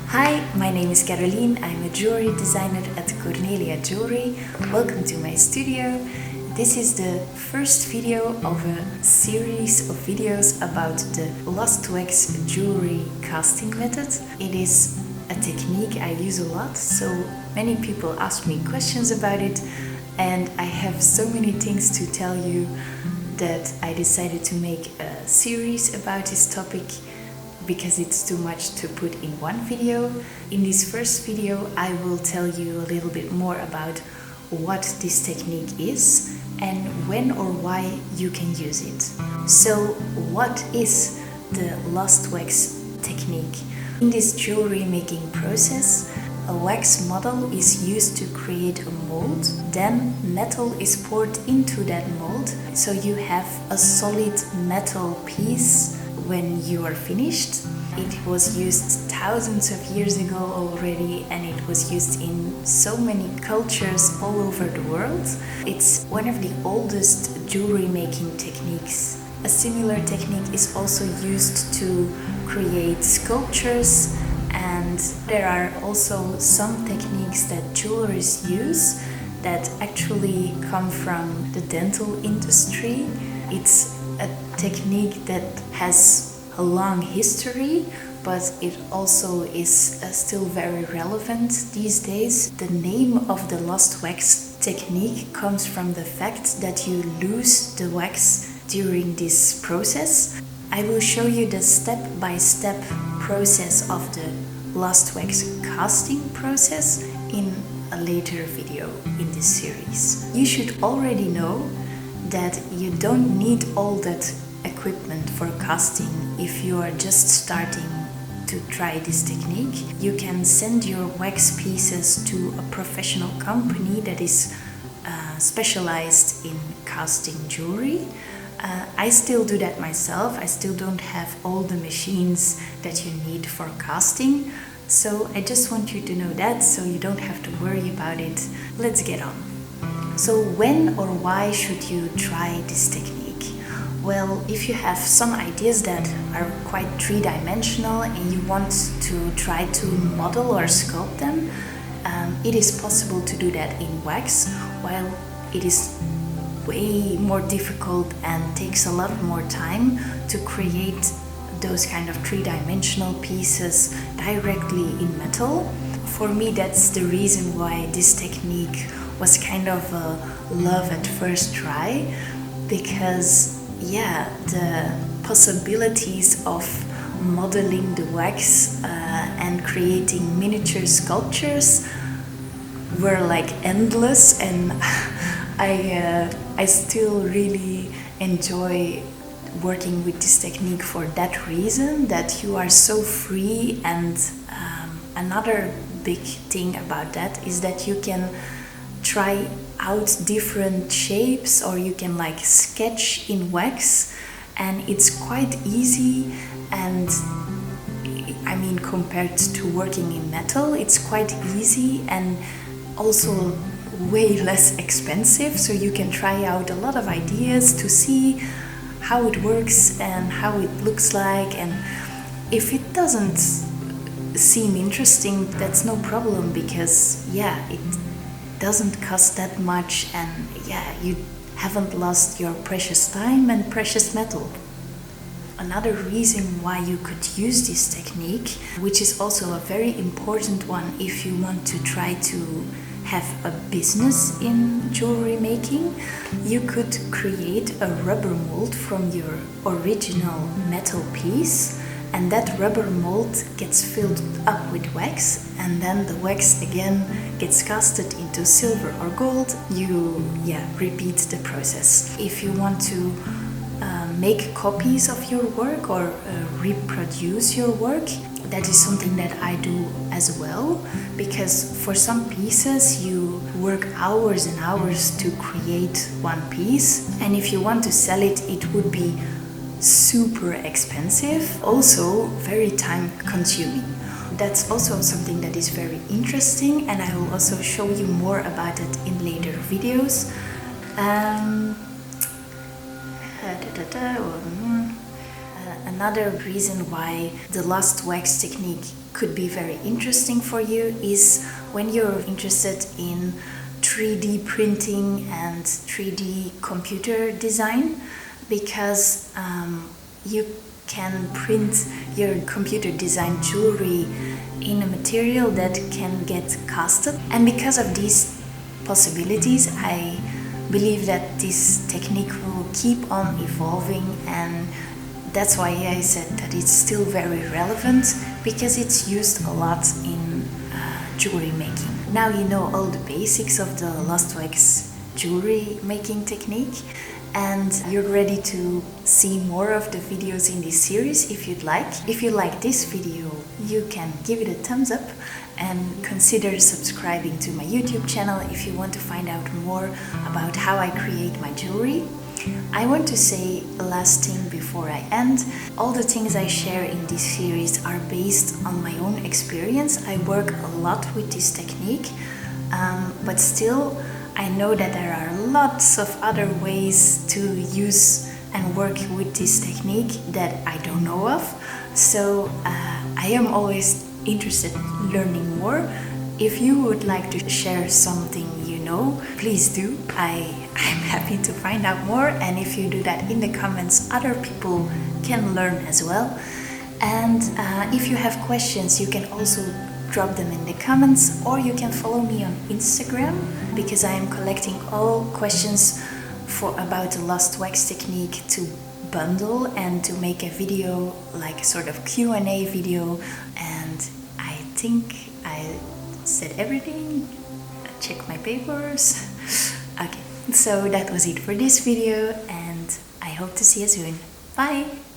Hi, my name is Caroline. I'm a jewelry designer at Kornelia Jewelry. Welcome to my studio. This is the first video of a series of videos about the lost wax jewelry casting method. It is a technique I use a lot, so many people ask me questions about it, and I have so many things to tell you that I decided to make a series about this topic because it's too much to put in one video. In this first video, I will tell you a little bit more about what this technique is and when or why you can use it. So, what is the lost wax technique? In this jewelry making process, a wax model is used to create a mold, then metal is poured into that mold, so you have a solid metal piece when you are finished. It was used thousands of years ago already, and it was used in so many cultures all over the world. It's one of the oldest jewelry making techniques. A similar technique is also used to create sculptures, and there are also some techniques that jewelers use that actually come from the dental industry. It's a technique that has a long history, but it also is still very relevant these days. The name of the lost wax technique comes from the fact that you lose the wax during this process. I will show you the step-by-step process of the lost wax casting process in a later video in this series. You should already know that you don't need all that equipment for casting if you are just starting to try this technique. You can send your wax pieces to a professional company that is specialized in casting jewelry. I still do that myself. I still don't have all the machines that you need for casting, so I just want you to know that so you don't have to worry about it. Let's get on. So when or why should you try this technique? Well, if you have some ideas that are quite three-dimensional and you want to try to model or sculpt them, it is possible to do that in wax, while it is way more difficult and takes a lot more time to create those kind of three-dimensional pieces directly in metal. For me, that's the reason why this technique was kind of a love at first try, because the possibilities of modeling the wax and creating miniature sculptures were like endless, and I still really enjoy working with this technique for that reason, that you are so free. And another big thing about that is that you can try out different shapes, or you can like sketch in wax, and it's quite easy. And I mean, compared to working in metal, it's quite easy and also way less expensive, so you can try out a lot of ideas to see how it works and how it looks like. And if it doesn't seem interesting, that's no problem, because it doesn't cost that much, and you haven't lost your precious time and precious metal. Another reason why you could use this technique, which is also a very important one if you want to try to have a business in jewelry making, you could create a rubber mold from your original metal piece, and that rubber mold gets filled up with wax, and then the wax again gets casted into silver or gold. You repeat the process. If you want to make copies of your work or reproduce your work, that is something that I do as well, because for some pieces you work hours and hours to create one piece, and if you want to sell it, it would be super expensive, also very time consuming. That's also something that is very interesting, and I will also show you more about it in later videos. Another reason why the lost wax technique could be very interesting for you is when you're interested in 3D printing and 3D computer design, because you can print your computer design jewelry in a material that can get casted. And because of these possibilities, I believe that this technique will keep on evolving, and that's why I said that it's still very relevant, because it's used a lot in jewelry making. Now you know all the basics of the lost wax jewelry making technique, and you're ready to see more of the videos in this series if you'd like. If you like this video, you can give it a thumbs up and consider subscribing to my YouTube channel if you want to find out more about how I create my jewelry. I want to say a last thing before I end. All the things I share in this series are based on my own experience. I work a lot with this technique, but still I know that there are lots of other ways to use and work with this technique that I don't know of. So I am always interested in learning more. If you would like to share something you know, please do. I'm happy to find out more, and if you do that in the comments, other people can learn as well. And if you have questions, you can also drop them in the comments, or you can follow me on Instagram, because I am collecting all questions about the lost wax technique to bundle and to make a video, like a sort of Q&A video. And I think I said everything. Check my papers. Okay, so that was it for this video, and I hope to see you soon. Bye!